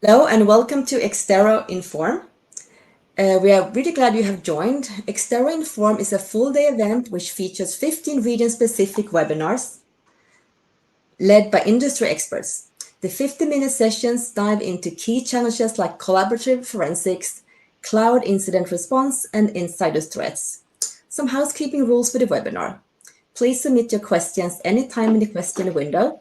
Hello and welcome to Exterro Inform. We are really glad you have joined. Exterro Inform is a full-day event which features 15 region-specific webinars led by industry experts. The 50-minute sessions dive into key challenges like collaborative forensics, cloud incident response, and insider threats. Some housekeeping rules for the webinar. Please submit your questions anytime in the question window.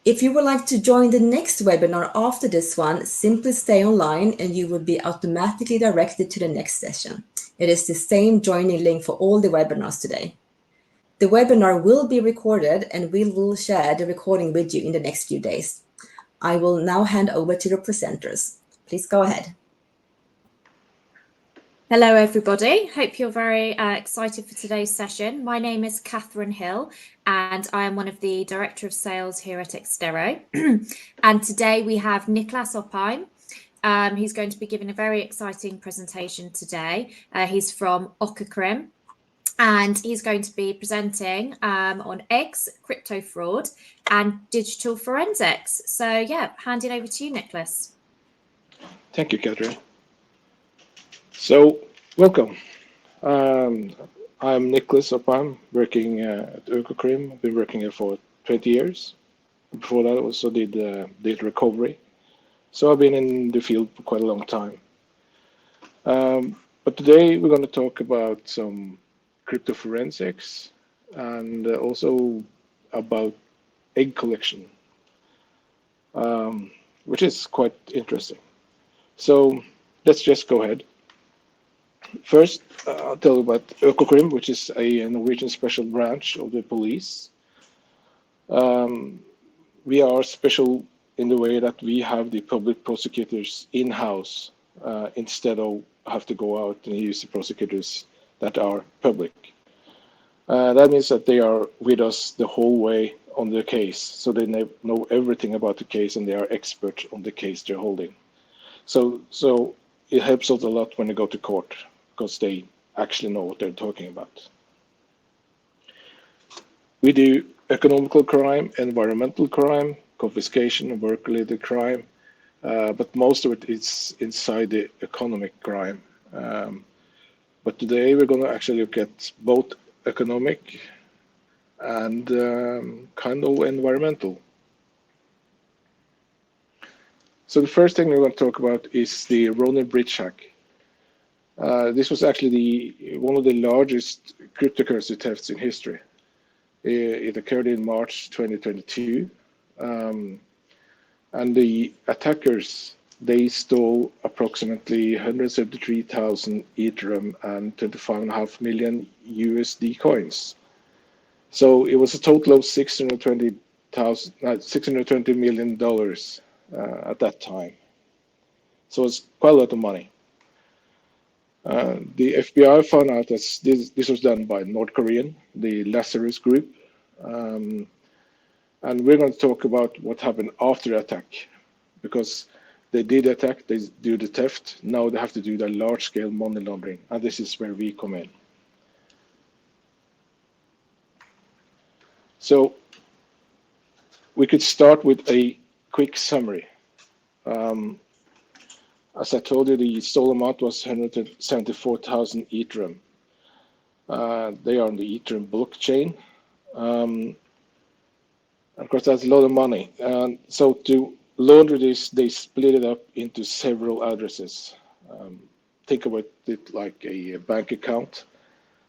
If you would like to join the next webinar after this one, simply stay online and you will be automatically directed to the next session. It is the same joining link for all the webinars today. The webinar will be recorded and we will share the recording with you in the next few days. I will now hand over to the presenters. Please go ahead. Hello everybody, hope you're very excited for today's session. My name is Catherine Hill and I am one of the Director of Sales here at Exterro. And today we have Niklas Oppheim. He's going to be giving a very exciting presentation today. He's from Okakrim and he's going to be presenting on eggs, crypto fraud and digital forensics. So yeah, handing over to you, Niklas. Thank you, Catherine. So, welcome. I'm Niklas Oppheim, working at Ökokrim. I've been working here for 20 years. Before that, I also did data recovery. So I've been in the field for quite a long time. But today we're going to talk about some crypto forensics and also about egg collection, which is quite interesting. So let's just go ahead. First, I'll tell you about Økokrim, which is a Norwegian special branch of the police. We are special in the way that we have the public prosecutors in-house instead of have to go out and use the prosecutors that are public. That means that they are with us the whole way on the case, so they know everything about the case and they are experts on the case they're holding. So it helps us a lot when they go to court, because they actually know what they're talking about. We do economical crime, environmental crime, confiscation, and work-related crime, but most of it is inside the economic crime. But today we're going to actually look at both economic and kind of environmental. So the first thing we're going to talk about is the Ronin Bridge hack. This was actually one of the largest cryptocurrency thefts in history. It occurred in March 2022, and the attackers, they stole approximately 173,000 Ethereum and 25.5 million USD coins. So it was a total of $620 million at that time. So it's quite a lot of money. The FBI found out that this was done by North Korean, the Lazarus group. And we're going to talk about what happened after the attack, because they did attack, they do the theft, now they have to do the large-scale money laundering, and this is where we come in. So we could start with a quick summary. As I told you, the stolen amount was 174,000 Ethereum. They are on the Ethereum blockchain. Of course, that's a lot of money. So to launder this, they split it up into several addresses. Think about it like a bank account.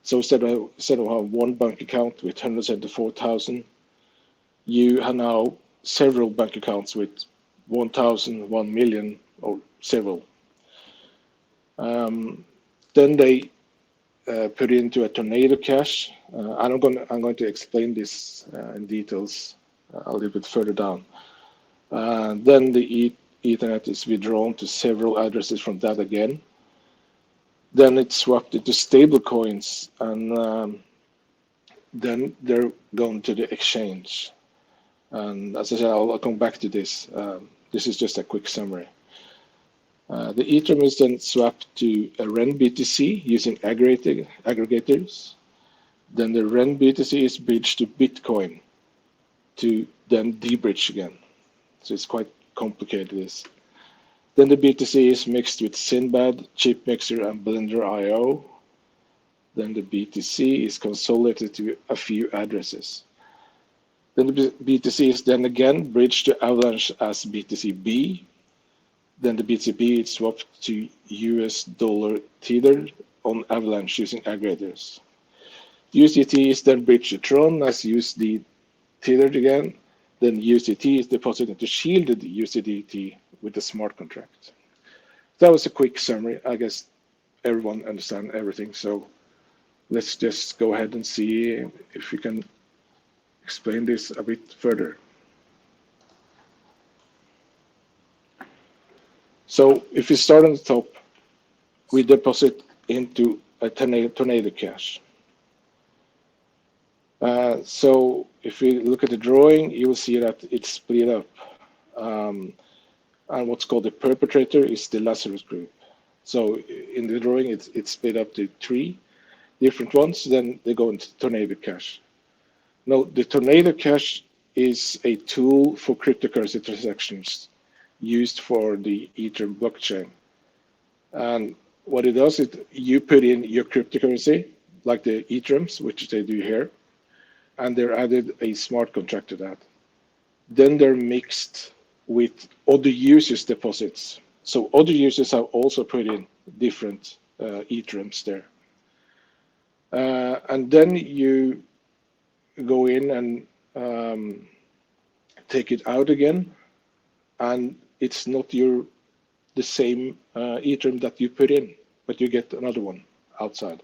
So instead of having one bank account with 174,000, you have now several bank accounts with 1,000, 1 million, or several. Then they put it into a tornado cache. I'm going to explain this in details a little bit further down. Then the Ethernet is withdrawn to several addresses from that again. Then it's swapped into stable coins, and then they're going to the exchange. And as I said, I'll come back to this. This is just a quick summary. The Ethereum is then swapped to a REN BTC using aggregators. Then the REN BTC is bridged to Bitcoin to then debridge again. So it's quite complicated. Then the BTC is mixed with Sinbad, Chip Mixer, and Blender IO. Then the BTC is consolidated to a few addresses. Then the BTC is then again bridged to Avalanche as BTC-B. Then the BTC-B is swapped to US dollar Tether on Avalanche using aggregators. USDT is then bridged to Tron as USD tethered again. Then USDT is deposited into shielded USDT with the smart contract. That was a quick summary. I guess everyone understands everything. So let's just go ahead and see if we can explain this a bit further. So if we start on the top, we deposit into a Tornado Cash. So if we look at the drawing, you will see that it's split up. And what's called the perpetrator is the Lazarus group. So in the drawing, it's split up to 3 different ones, then they go into Tornado Cash. Now, the Tornado Cash is a tool for cryptocurrency transactions used for the Ethereum blockchain. And what it does is you put in your cryptocurrency, like the Ethereums, which they do here, and they're added a smart contract to that. Then they're mixed with other users' deposits. So other users have also put in different Ethereums there. And then you go in and take it out again, and it's not the same Ethereum that you put in, but you get another one outside.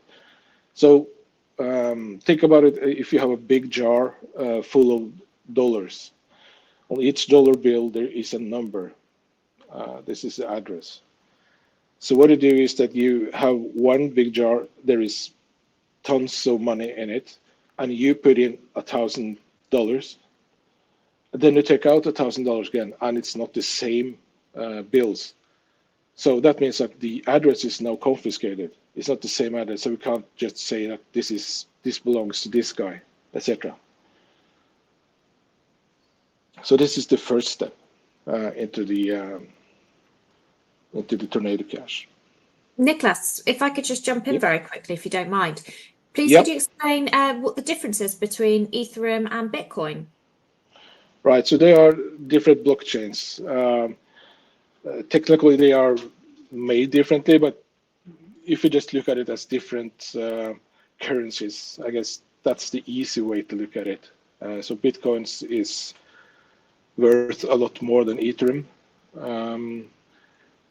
So think about it. If you have a big jar full of dollars, on each dollar bill there is a number. This is the address. So what you do is that you have one big jar, there is tons of money in it, and you put in $1,000. Then you take out $1,000 again, and it's not the same bills. So that means that the address is now confiscated. It's not the same address, so we can't just say that this belongs to this guy, etc. So this is the first step into the Tornado Cash. Nicholas, if I could just jump in very quickly, if you don't mind. Please Yep. could you explain what the difference is between Ethereum and Bitcoin? Right, so they are different blockchains. Technically, they are made differently, but if you just look at it as different currencies, I guess that's the easy way to look at it. So Bitcoins is worth a lot more than Ethereum.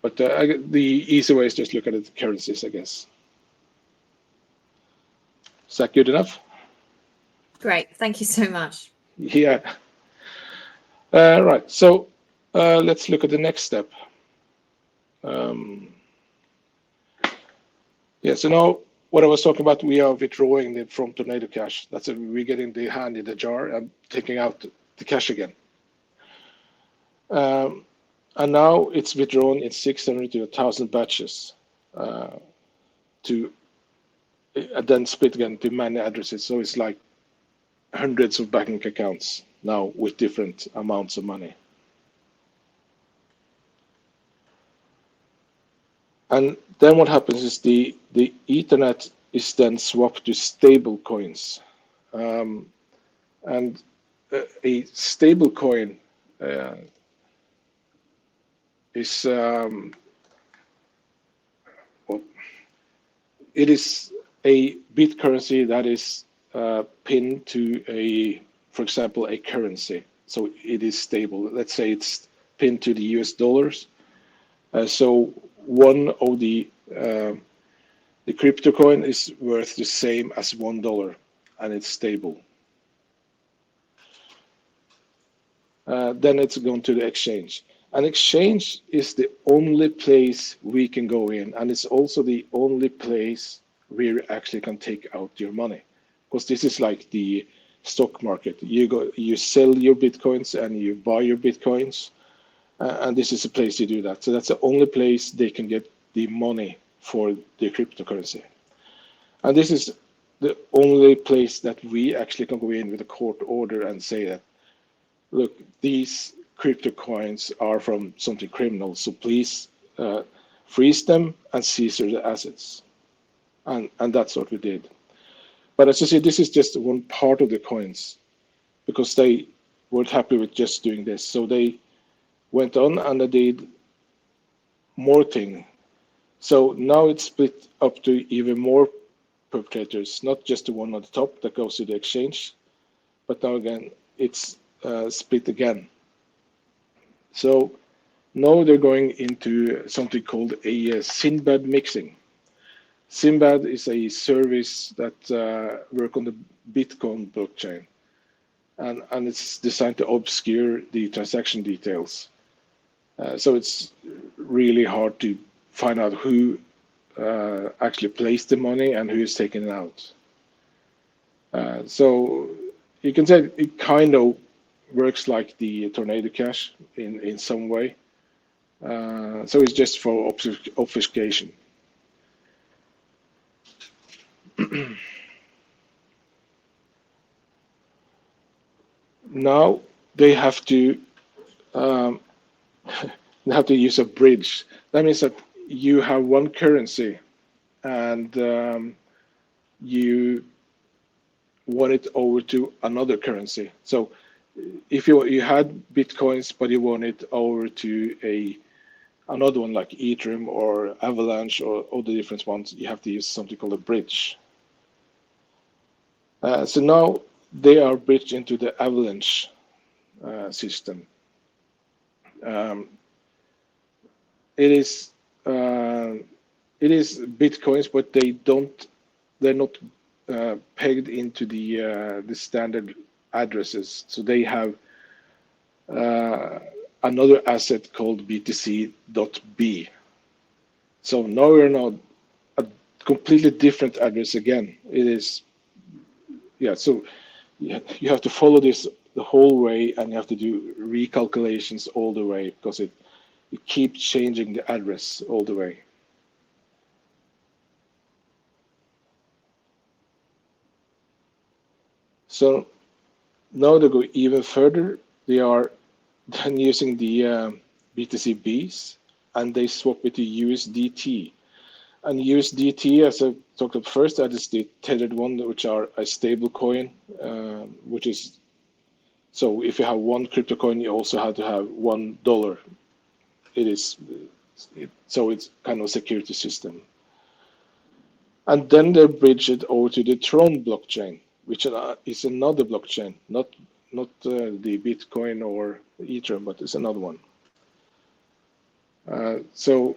But the easy way is just look at it currencies, I guess. Is that good enough? Great, thank you so much. Yeah. Right, so let's look at the next step. Yeah, so now what I was talking about, we are withdrawing from Tornado Cash. That's we're getting the hand in the jar and taking out the cash again. And now it's withdrawn in 600 to 1,000 batches to then split again to many addresses. So it's like hundreds of banking accounts now with different amounts of money. And then what happens is the Ethernet is then swapped to stable coins. And a stable coin is it is a bit currency that is pinned to for example, a currency. So it is stable. Let's say it's pinned to the US dollars. So one of the crypto coin is worth the same as $1, and it's stable. Then it's going to the exchange. An exchange is the only place we can go in, and it's also the only place where you actually can take out your money, because this is like the stock market. You sell your bitcoins and you buy your bitcoins, and this is a place you do that. So that's the only place they can get the money for the cryptocurrency, and this is the only place that we actually can go in with a court order and say that, look, these crypto coins are from something criminal, so please freeze them and seize the assets. And that's what we did. But as you see, this is just one part of the coins, because they weren't happy with just doing this. So they went on and they did more thing. So now it's split up to even more perpetrators, not just the one on the top that goes to the exchange, but now again, it's split again. So now they're going into something called a Sinbad mixing. Sinbad is a service that works on the Bitcoin blockchain, and it's designed to obscure the transaction details. So it's really hard to find out who actually placed the money and who is taking it out. So you can say it kind of works like the Tornado Cash in some way. So it's just for obfuscation. Now they have to use a bridge. That means that you have one currency and you want it over to another currency. So if you had Bitcoins but you want it over to another one like Ethereum or Avalanche or all the different ones, you have to use something called a bridge. So now they are bridged into the Avalanche system. It is Bitcoins, but they're not pegged into the standard addresses. So they have another asset called BTC.B. So now we're on a completely different address again. It is, so you have to follow this the whole way, and you have to do recalculations all the way, because it keeps changing the address all the way. So now they go even further. They are then using the BTC-Bs, and they swap it to USDT. And USDT, as I talked about first, that is the tethered one, which are a stable coin, which is, so if you have one crypto coin, you also have to have $1. So it's kind of a security system. And then they bridge it over to the Tron blockchain, which is another blockchain, not the Bitcoin or Ethereum, but it's another one. So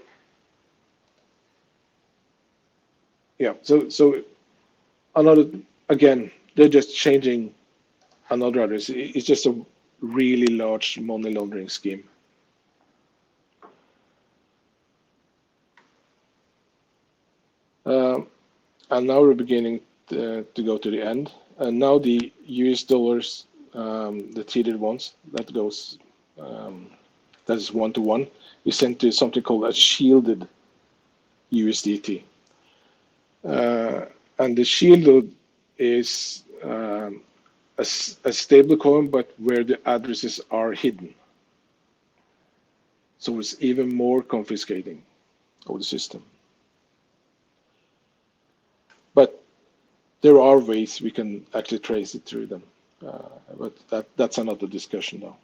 another, again, they're just changing another address. It's just a really large money laundering scheme. And now we're beginning to go to the end. And now the US dollars, the tethered ones, that goes, that is 1-to-1, is sent to something called a shielded USDT. And the shielded is a stable coin, but where the addresses are hidden. So it's even more confiscating of the system. But there are ways we can actually trace it through them. But that's another discussion now.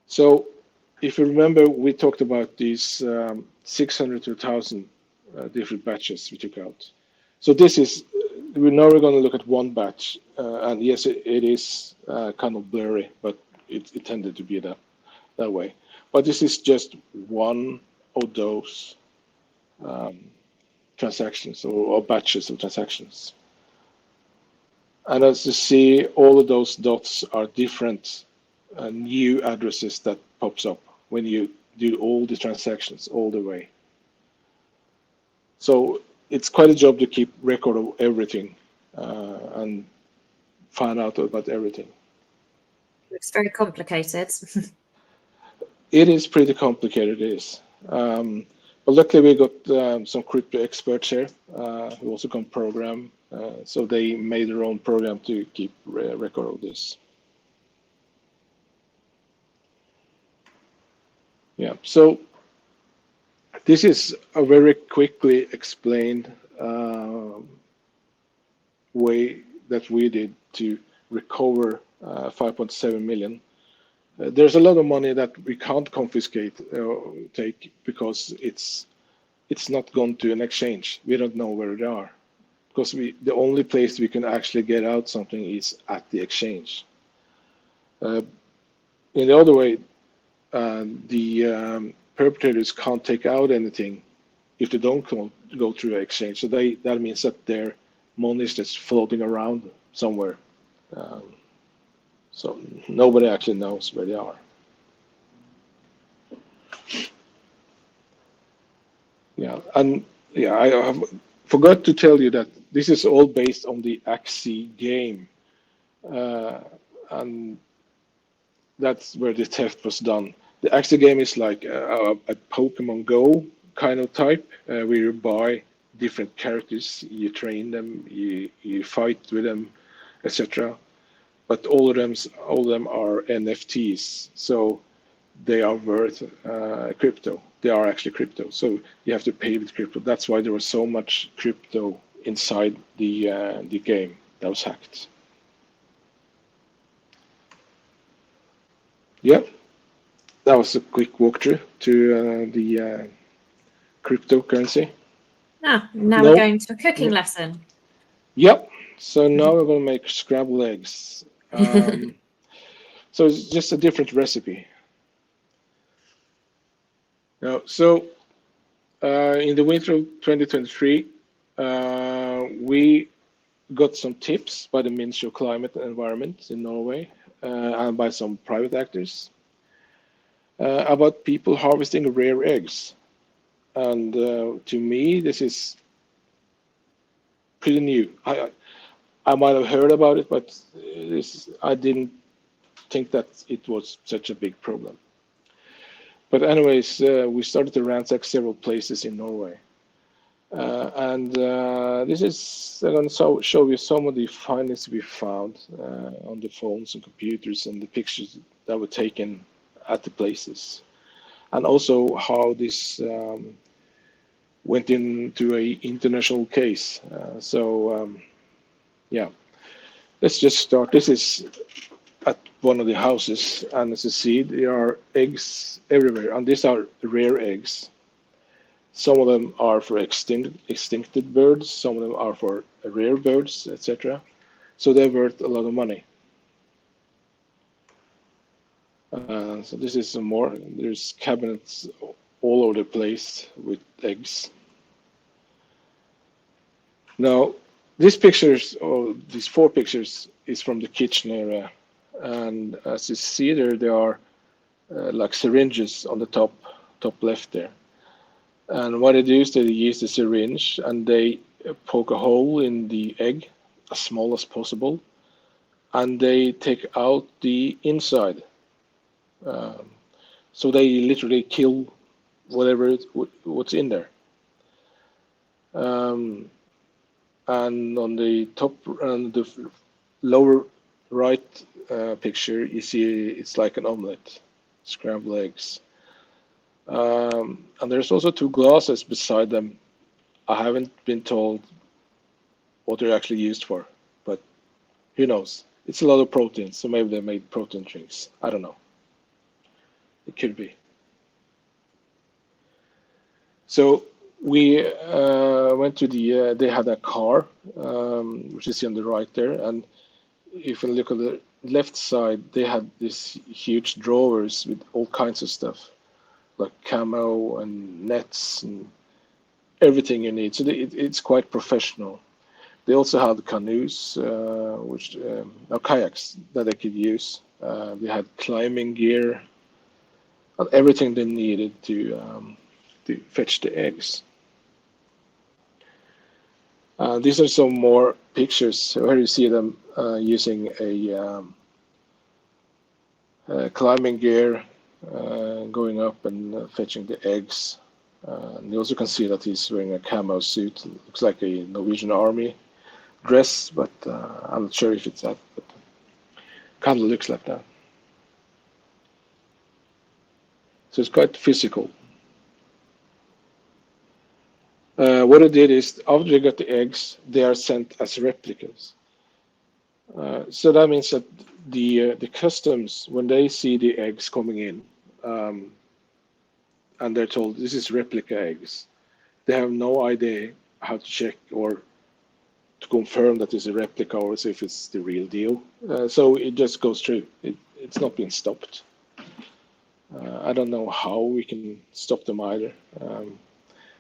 So if you remember, we talked about these 600 to 1,000 different batches we took out. So this is, we're going to look at one batch. And yes, it is kind of blurry, but it tended to be that way. But this is just one of those transactions or batches of transactions. And as you see, all of those dots are different new addresses that pops up when you do all the transactions all the way. So it's quite a job to keep record of everything and find out about everything. It's very complicated. It is pretty complicated, it is. But luckily we got some crypto experts here who also can program. So they made their own program to keep record of this. Yeah, so this is a very quickly explained way that we did to recover 5.7 million. There's a lot of money that we can't confiscate or take because it's not gone to an exchange. We don't know where they are because the only place we can actually get out something is at the exchange. In the other way, the perpetrators can't take out anything if they don't go through an exchange. So that means that their money is just floating around somewhere. So nobody actually knows where they are. Yeah, and yeah, I have forgot to tell you that this is all based on the Axie game, and that's where the theft was done. The Axie game is like a Pokemon Go kind of type, where you buy different characters, you train them, you fight with them, etc. But all of them are NFTs, so they are worth crypto. They are actually crypto, so you have to pay with crypto. That's why there was so much crypto inside the game that was hacked. Yeah, that was a quick walkthrough to the cryptocurrency. Now No. we're going to a cooking lesson. Yep. So now we're going to make scrambled eggs. So it's just a different recipe. Now, so in the winter of 2023, we got some tips by the Ministry of Climate and Environment in Norway and by some private actors about people harvesting rare eggs. And to me, this is pretty new. I might have heard about it, but I didn't think that it was such a big problem. But anyways, we started to ransack several places in Norway. And this is, I'm going to show you some of the findings we found on the phones and computers and the pictures that were taken at the places. And also how this went into an international case. Yeah, let's just start. This is at one of the houses, and as you see, there are eggs everywhere, and these are rare eggs. Some of them are for extincted birds, some of them are for rare birds, etc. So they're worth a lot of money. So this is some more. There's cabinets all over the place with eggs. Now, these pictures, or these 4 pictures, is from the kitchen area. And as you see there are like syringes on the top left there. And what they do is they use the syringe and they poke a hole in the egg, as small as possible, and they take out the inside. So they literally kill what's in there. And on the top and the lower right picture, you see it's like an omelette, scrambled eggs. And there's also 2 glasses beside them. I haven't been told what they're actually used for, but who knows? It's a lot of protein, so maybe they made protein drinks. I don't know. It could be. So we went to they had a car, which is on the right there, and if you look at the left side, they had these huge drawers with all kinds of stuff, like camo and nets and everything you need. So it's quite professional. They also had canoes, kayaks that they could use. They had climbing gear and everything they needed to fetch the eggs. These are some more pictures where you see them using a climbing gear, going up and fetching the eggs. You also can see that he's wearing a camo suit. It looks like a Norwegian army dress, but I'm not sure if it's that, but kind of looks like that. So it's quite physical. What I did is, after they got the eggs, they are sent as replicas. So that means that the customs, when they see the eggs coming in, and they're told this is replica eggs, they have no idea how to check or to confirm that it's a replica or if it's the real deal. So it just goes through. It's not being stopped. I don't know how we can stop them either,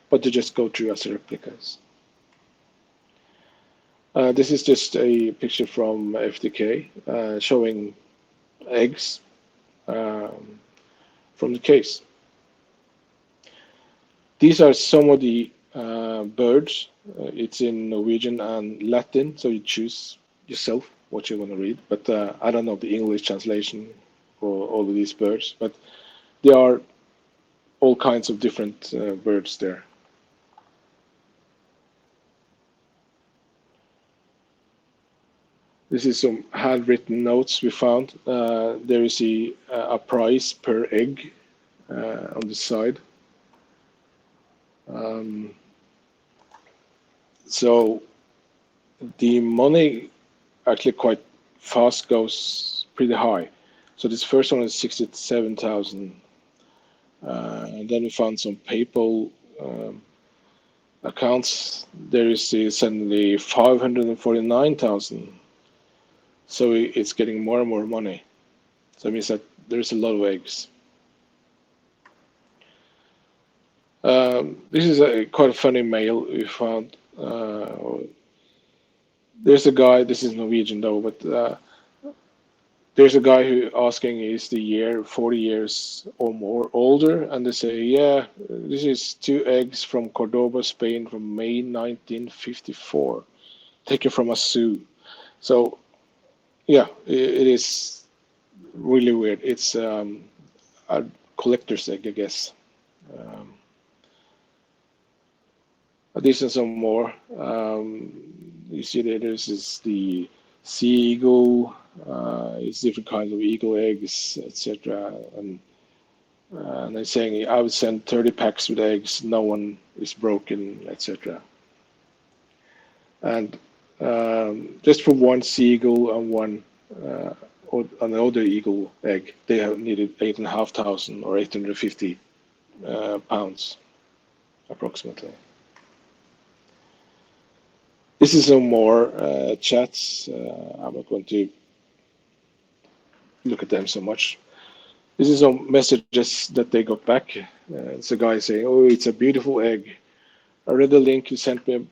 but they just go through as replicas. This is just a picture from FDK showing eggs from the case. These are some of the birds. It's in Norwegian and Latin, so you choose yourself what you want to read. But I don't know the English translation for all of these birds, but there are all kinds of different birds there. This is some handwritten notes we found. There is a price per egg on the side. So the money actually quite fast goes pretty high. So this first one is 67,000. And then we found some PayPal accounts. There is suddenly 549,000. So it's getting more and more money. So it means that there's a lot of eggs. This is quite a funny mail we found. There's a guy, this is Norwegian though, but there's a guy who asking is the year 40 years or more older, and they say, yeah, this is 2 eggs from Cordoba, Spain from May 1954, taken from a zoo. So yeah, it is really weird. It's a collector's egg, I guess. These are some more. You see that there's the sea eagle. It's different kinds of eagle eggs, etc. And they're saying I would send 30 packs with eggs. No one is broken, etc. And just for one sea eagle and one another eagle egg, they have needed 8,500 or 850 pounds, approximately. This is some more chats. I'm not going to look at them so much. This is some messages that they got back. It's a guy saying, oh, it's a beautiful egg. I read the link you sent me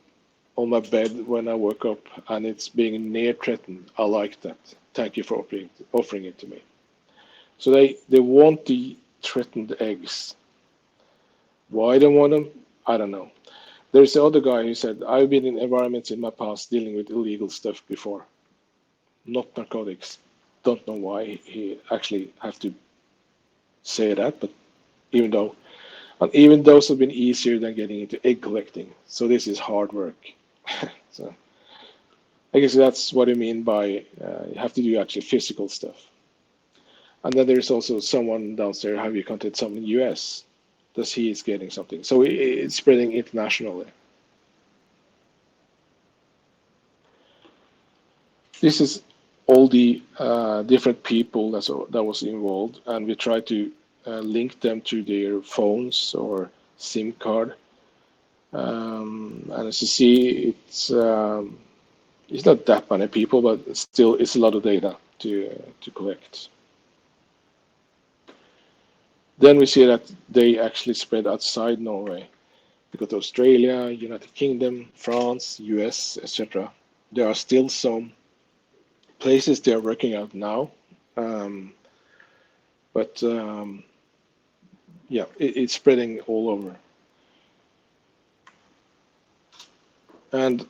on my bed when I woke up, and it's being near threatened. I like that. Thank you for offering it to me. So they want the threatened eggs. Why they want them, I don't know. There's the other guy who said, I've been in environments in my past dealing with illegal stuff before, not narcotics. Don't know why he actually have to say that, but even those have been easier than getting into egg collecting. So this is hard work. So I guess that's what I mean by you have to do actually physical stuff. And then there's also someone downstairs, have you contacted someone in the US? That he is getting something. So it's spreading internationally. This is all the different people that was involved, and we try to link them to their phones or SIM card. And as you see, it's not that many people, but still it's a lot of data to collect. Then we see that they actually spread outside Norway. We got Australia, United Kingdom, France, US, etc. There are still some places they are working out now, but yeah, it's spreading all over. And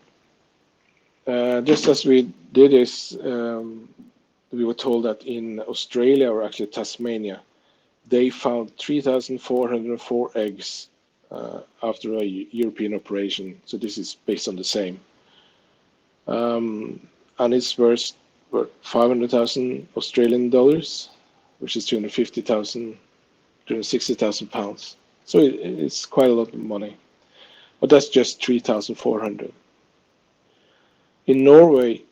just as we did this, we were told that in Australia, or actually Tasmania, they found 3,404 eggs after a European operation. So this is based on the same. And it's worth 500,000 Australian dollars, which is 250,000 £260,000. So it's quite a lot of money. But that's just 3,400. In Norway,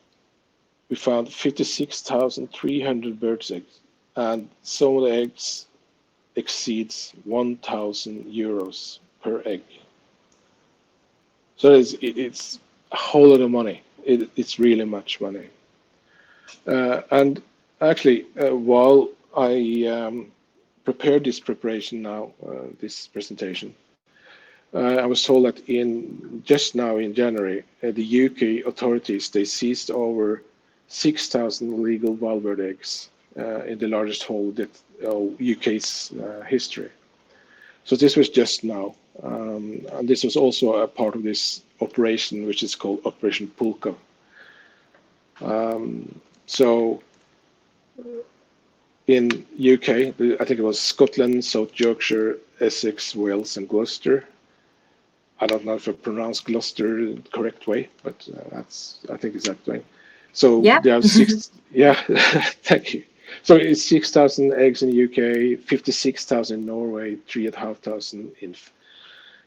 we found 56,300 birds' eggs, and some of the eggs exceeds €1,000 per egg. So it's a whole lot of money. It's really much money. And actually, while I prepared this this presentation, I was told that just now in January, the UK authorities, they seized over 6,000 illegal wild bird eggs in the largest haul that UK's history. So this was just now, and this was also a part of this operation, which is called Operation Pulka. So in UK, I think it was Scotland, South Yorkshire, Essex, Wales, and Gloucester. I don't know if I pronounced Gloucester the correct way, but I think it's that way. So Yeah. there are six. Yeah, thank you. So it's 6,000 eggs in the UK, 56,000 in Norway, 3,500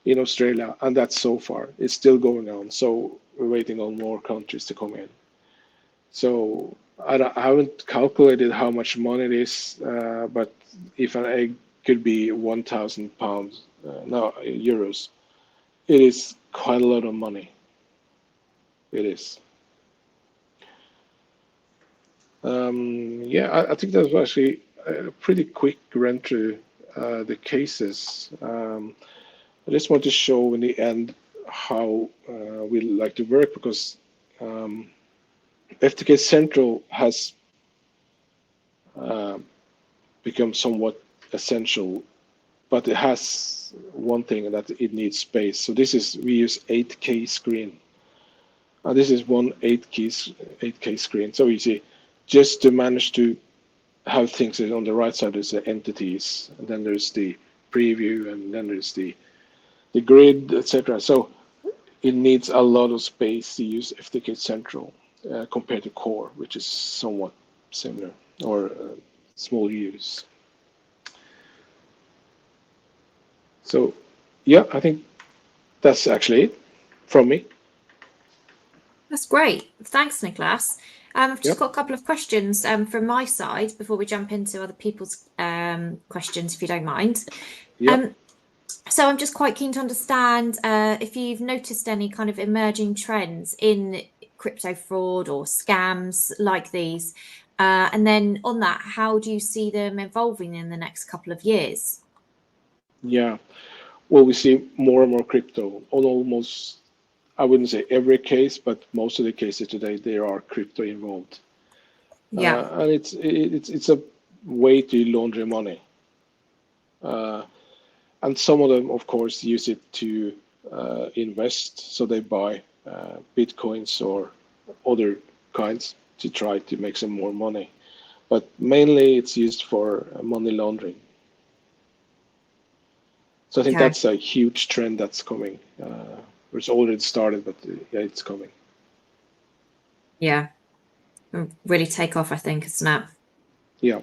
in Australia, and that's so far. It's still going on. So we're waiting on more countries to come in. So I haven't calculated how much money it is, but if an egg could be £1,000, euros, it is quite a lot of money. It is. Yeah, I think that was actually a pretty quick run through the cases. I just want to show in the end how we like to work, because FTK Central has become somewhat essential, but it has one thing, that it needs space. So we use 8K screen. This is one 8K screen. So you see, just to manage to have things on the right side, there's the entities, and then there's the preview, and then there's the grid, etc. So it needs a lot of space to use FTK Central compared to Core, which is somewhat similar, or small use. So yeah, I think that's actually it from me. That's great. Thanks, Nicholas. I've just got a couple of questions from my side before we jump into other people's questions, if you don't mind. So I'm just quite keen to understand if you've noticed any kind of emerging trends in crypto fraud or scams like these. And then on that, how do you see them evolving in the next couple of years? Yeah, well, we see more and more crypto on almost, I wouldn't say every case, but most of the cases today, there are crypto involved. Yeah. And it's a way to launder money. And some of them, of course, use it to invest. So they buy Bitcoins or other kinds to try to make some more money. But mainly it's used for money laundering. So I think that's a huge trend that's coming. It's already started, but yeah, it's coming. Yeah. It'll really take off, I think, isn't it? Yeah.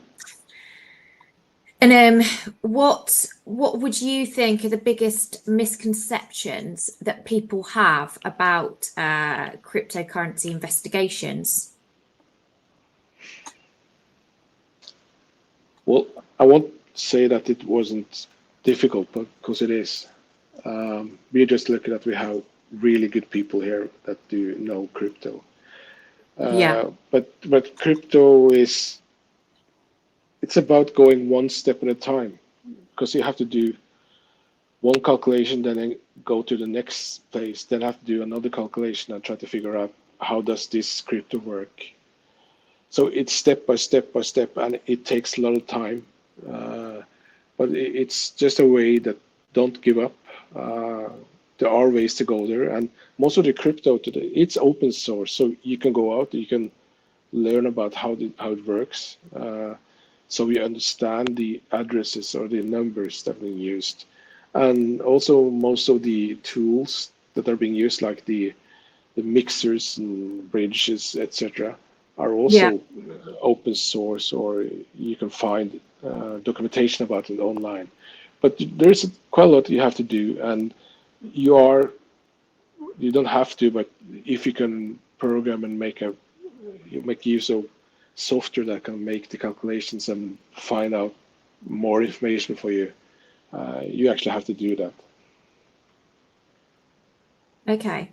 And what would you think are the biggest misconceptions that people have about cryptocurrency investigations? Well, I won't say that it wasn't difficult, but because it is. We're just lucky that we have really good people here that do know crypto. But crypto it's about going one step at a time, because you have to do one calculation, then go to the next place, then have to do another calculation and try to figure out how does this crypto work. So it's step by step by step, and it takes a lot of time. But it's just a way that don't give up. There are ways to go there, and most of the crypto today, it's open source, so you can go out, you can learn about how it works. So we understand the addresses or the numbers that are being used, and also most of the tools that are being used, like the mixers and bridges, etc., are also open source, or you can find documentation about it online. But there's quite a lot you have to do, and you don't have to, but if you can program and make use of software that can make the calculations and find out more information for you, you actually have to do that. Okay.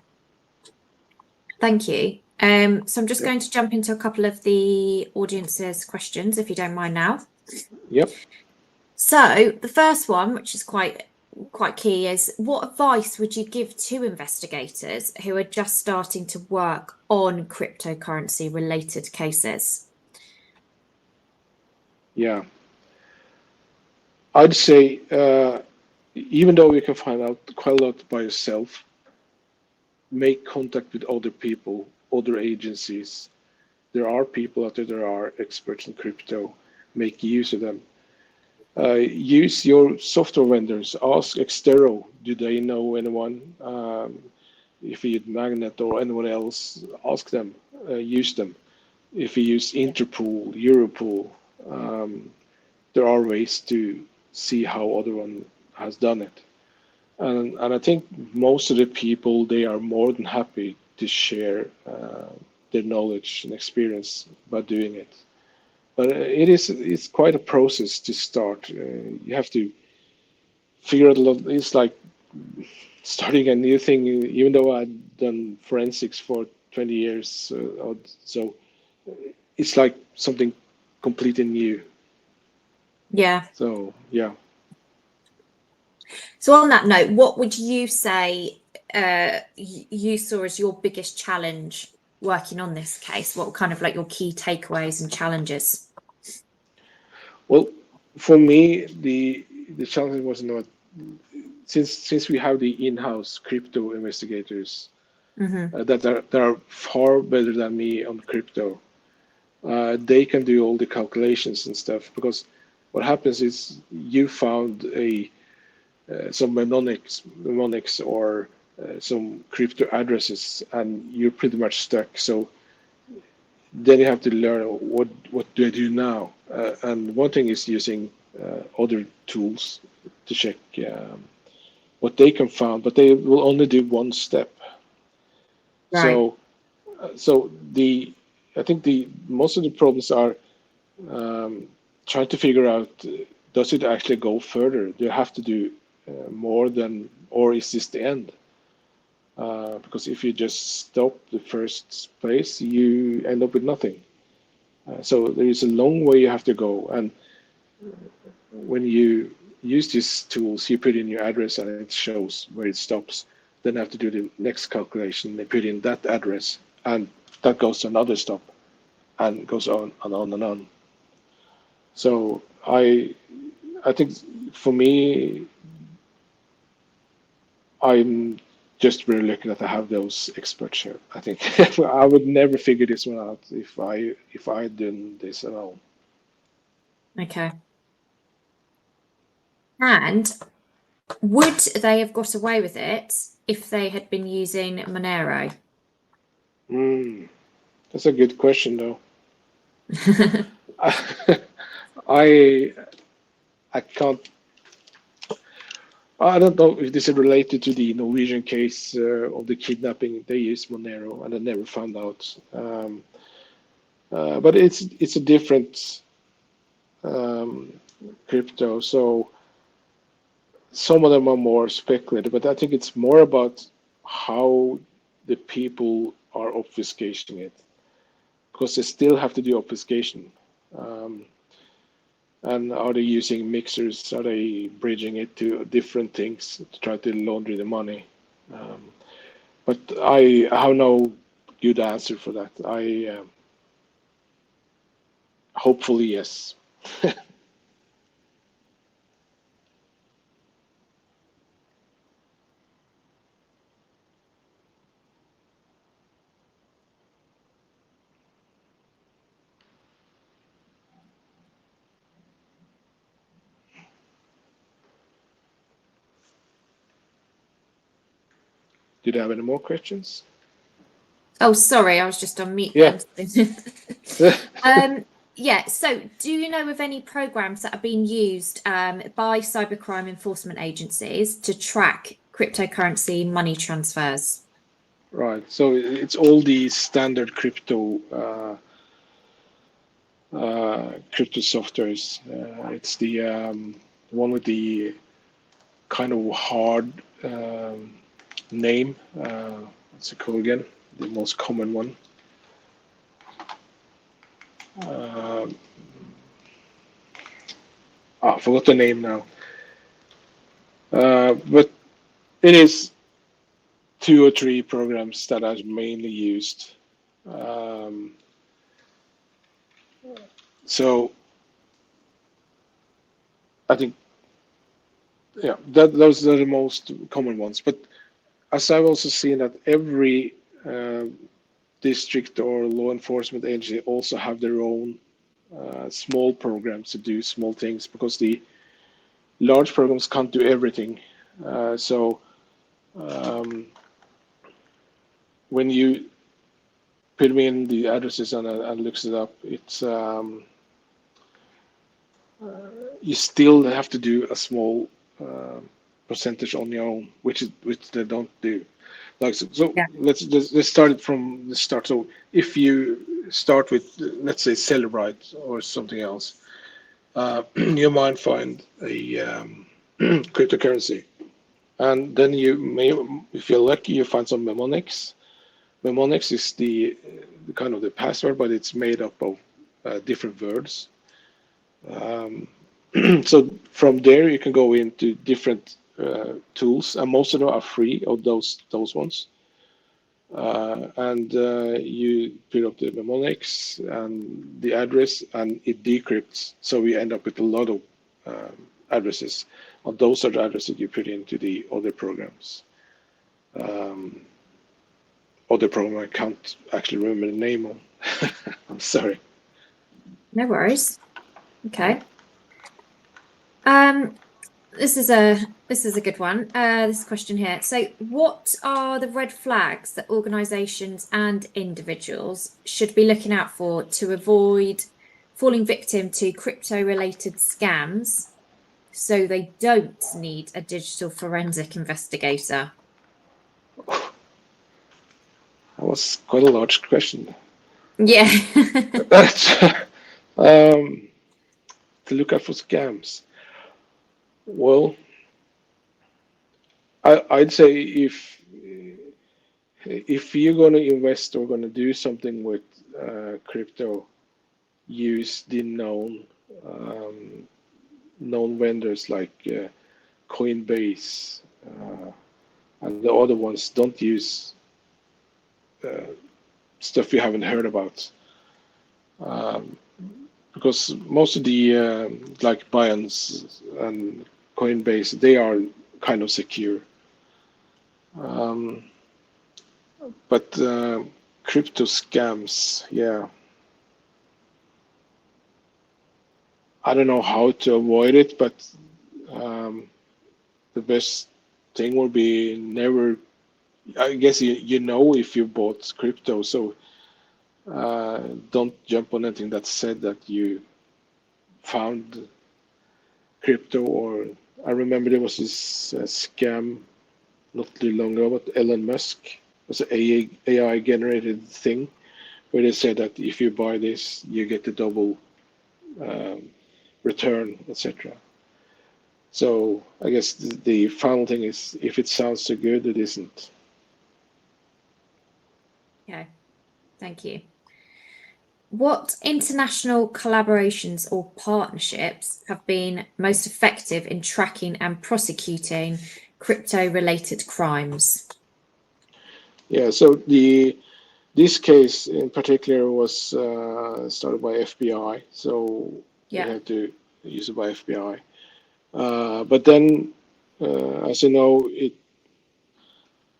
Thank you. So I'm just going to jump into a couple of the audience's questions, if you don't mind now. Yep. So the first one, which is quite key, is what advice would you give to investigators who are just starting to work on cryptocurrency related cases? Yeah. I'd say, even though you can find out quite a lot by yourself, make contact with other people, other agencies. There are people out there that are experts in crypto. Make use of them. Use your software vendors. Ask Exterro, do they know anyone? If you use Magnet or anyone else, ask them, use them. If you use Interpol, Europol, there are ways to see how other one has done it. And I think most of the people, they are more than happy to share their knowledge and experience by doing it. But it's quite a process to start. You have to figure out a lot. It's like starting a new thing, even though I've done forensics for 20 years. So it's like something completely new. Yeah. So, yeah. So on that note, what would you say you saw as your biggest challenge working on this case? What were kind of like your key takeaways and challenges? Well, for me, the challenge was not, since we have the in-house crypto investigators that are far better than me on crypto. They can do all the calculations and stuff, because what happens is you found some mnemonics or some crypto addresses, and you're pretty much stuck. So then you have to learn what do I do now. And one thing is using other tools to check what they can find, but they will only do one step. Right. So I think the most of the problems are trying to figure out, does it actually go further? Do you have to do more than, or is this the end? Because if you just stop the first place, you end up with nothing. So there is a long way you have to go. And when you use these tools, you put in your address and it shows where it stops. Then you have to do the next calculation. They put in that address, and that goes to another stop, and goes on and on and on. So I think for me, I'm just really lucky that I have those experts here. I think I would never figure this one out if I had done this alone. Okay. And would they have got away with it if they had been using Monero? That's a good question, though. I can't. I don't know if this is related to the Norwegian case of the kidnapping. They used Monero, and I never found out. But it's a different crypto, so some of them are more speculative. But I think it's more about how the people are obfuscating it, because they still have to do obfuscation. And are they using mixers? Are they bridging it to different things to try to launder the money? But I have no good answer for that. Hopefully, yes. Did you have any more questions? Oh, sorry, I was just on mute Yeah. then. Yeah, so do you know of any programs that are being used by cybercrime enforcement agencies to track cryptocurrency money transfers? Right. So it's all the standard crypto softwares. It's the one with the kind of hard name. What's it called again? The most common one. I forgot the name now. But it is 2 or 3 programs that are mainly used. So I think, yeah, those are the most common ones. But as I've also seen that every district or law enforcement agency also have their own small programs to do small things, because the large programs can't do everything. So when you put me in the addresses and looks it up, it's you still have to do a small percentage on your own, which they don't do. Like so Yeah. let's start it from the start. So if you start with, let's say, Celebrite or something else, you might find a cryptocurrency, and then you may, if you're lucky, you find some mnemonics. Mnemonics is the kind of the password, but it's made up of different words. So from there you can go into different tools, and most of them are free, of those ones. And you put up the mnemonics and the address, and it decrypts. So we end up with a lot of addresses. And those are the addresses you put into the other programs. Other program I can't actually remember the name of. I'm sorry. No worries. Okay. This is a good one. This question here. So, what are the red flags that organisations and individuals should be looking out for to avoid falling victim to crypto-related scams, so they don't need a digital forensic investigator? That was quite a large question. Yeah. To look out for scams. Well, I'd say if you're going to invest or going to do something with crypto, use the known vendors like Coinbase and the other ones. Don't use stuff you haven't heard about, because most of the like Binance and Coinbase, they are kind of secure. But crypto scams, yeah. I don't know how to avoid it, but the best thing would be never. I guess you know if you bought crypto, so don't jump on anything that said that you found crypto. Or I remember there was this scam not too long ago, but Elon Musk was an AI generated thing where they said that if you buy this, you get the double return, etc. So I guess the final thing is, if it sounds so good, it isn't. Okay, thank you. What international collaborations or partnerships have been most effective in tracking and prosecuting crypto-related crimes? Yeah, so this case in particular was started by FBI, so we had to use it by FBI. But then, as you know,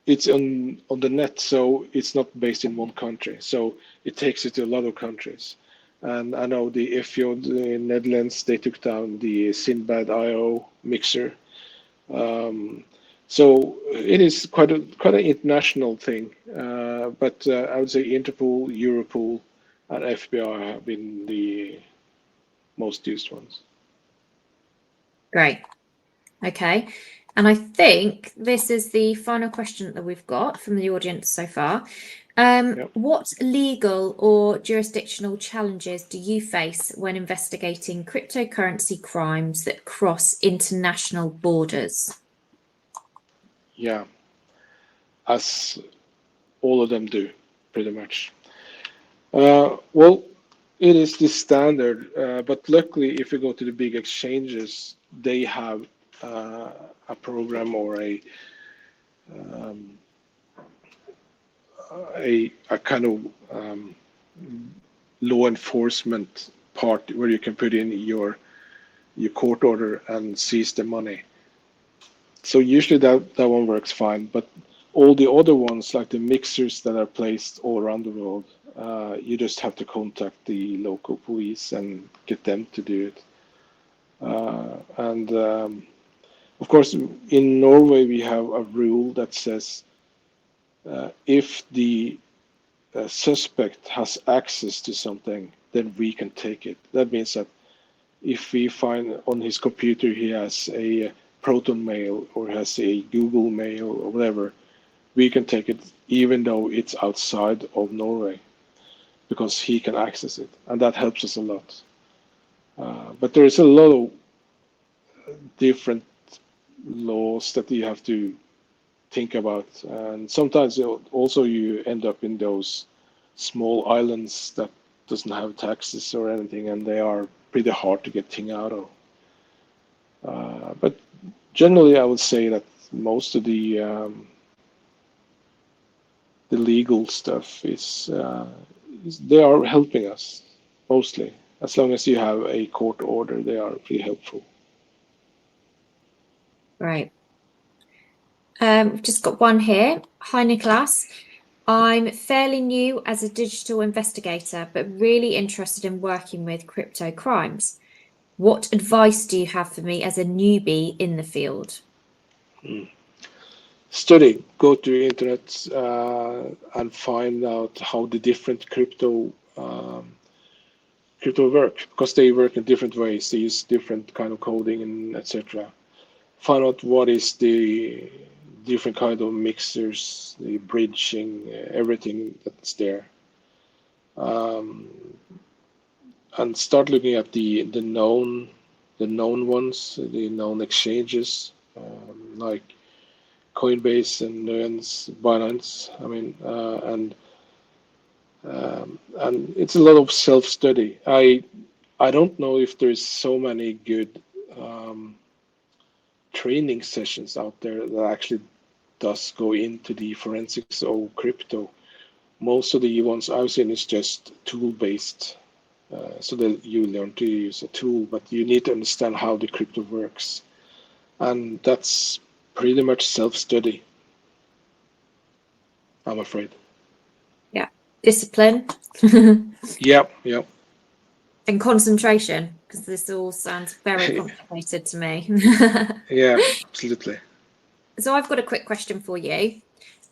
it's on the net, so it's not based in one country. So it takes it to a lot of countries. And I know the Ifjod in Netherlands, they took down the Sinbad.io mixer. So it is quite an international thing. But I would say Interpol, Europol, and FBI have been most used ones. Great. Okay. And I think this is the final question that we've got from the audience so far. What legal or jurisdictional challenges do you face when investigating cryptocurrency crimes that cross international borders? Yeah, as all of them do, pretty much. Well, it is the standard, but luckily, if you go to the big exchanges, they have a program or a kind of law enforcement part where you can put in your court order and seize the money. So usually that one works fine, but all the other ones, like the mixers that are placed all around the world, you just have to contact the local police and get them to do it. And of course, in Norway, we have a rule that says if the suspect has access to something, then we can take it. That means that if we find on his computer he has a Proton Mail or has a Google Mail or whatever, we can take it even though it's outside of Norway because he can access it, and that helps us a lot. But there is a lot of different laws that you have to think about, and sometimes also you end up in those small islands that doesn't have taxes or anything, and they are pretty hard to get thing out of. But generally, I would say that most of the legal stuff is they are helping us mostly. As long as you have a court order, they are pretty helpful. Right. We've just got one here. Hi, Nicholas. I'm fairly new as a digital investigator, but really interested in working with crypto crimes. What advice do you have for me as a newbie in the field? Study, go to internet and find out how the different crypto work, because they work in different ways. They use different kind of coding and etc. Find out what is the different kind of mixers, the bridging, everything that's there, and start looking at the known ones, the known exchanges, like Coinbase and Binance. I mean, and it's a lot of self-study. I don't know if there's so many good training sessions out there that actually does go into the forensics of crypto. Most of the ones I've seen is just tool-based, so that you learn to use a tool, but you need to understand how the crypto works, and that's pretty much self-study, I'm afraid. Yeah, discipline. Yep. And concentration, because this all sounds very complicated to me. Yeah, absolutely. So I've got a quick question for you.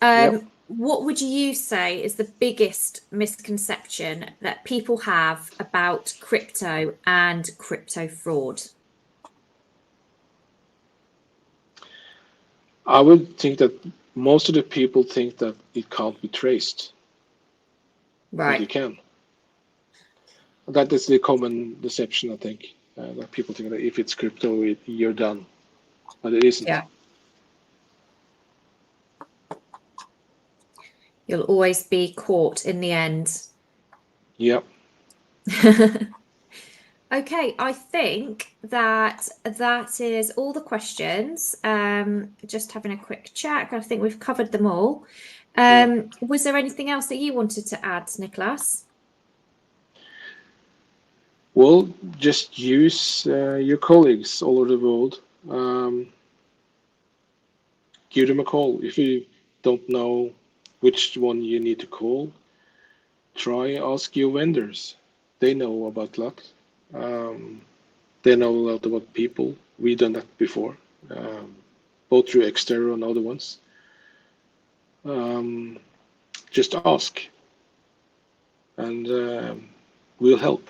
What would you say is the biggest misconception that people have about crypto and crypto fraud? I would think that most of the people think that it can't be traced, but it can. That is the common deception, I think, that people think that if it's crypto, you're done, but it isn't. Yeah. You'll always be caught in the end. Yep. Okay, I think that is all the questions. Just having a quick check. I think we've covered them all. Was there anything else that you wanted to add, Nicholas? Well, just use your colleagues all over the world. Give them a call. If you don't know which one you need to call, try ask your vendors. They know about a lot. They know a lot about people. We've done that before, both through Exterro and other ones. Just ask, and we'll help.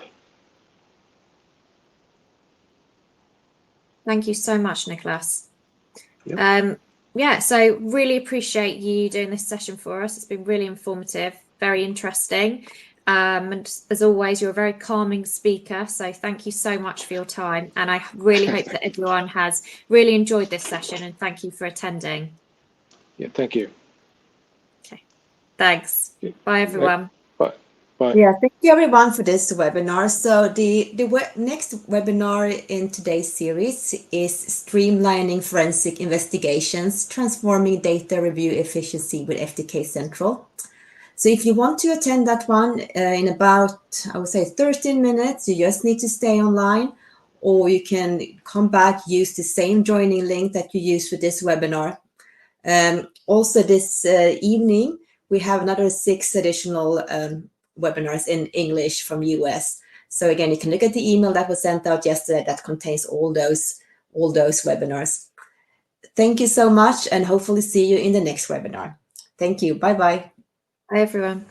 Thank you so much, Nicholas. Yep. Yeah, so really appreciate you doing this session for us. It's been really informative, very interesting. And as always, you're a very calming speaker. So thank you so much for your time. And I really hope that everyone has really enjoyed this session, and thank you for attending. Yeah, thank you. Okay, thanks. Bye, everyone. Bye. Bye. Yeah, thank you everyone for this webinar. So the next webinar in today's series is Streamlining Forensic Investigations, Transforming Data Review Efficiency with FTK Central. So if you want to attend that one in about, I would say 13 minutes, you just need to stay online, or you can come back, use the same joining link that you used for this webinar. Also this evening, we have another 6 additional webinars in English from US. So again, you can look at the email that was sent out yesterday that contains all those webinars. Thank you so much, and hopefully see you in the next webinar. Thank you. Bye-bye. Bye, everyone.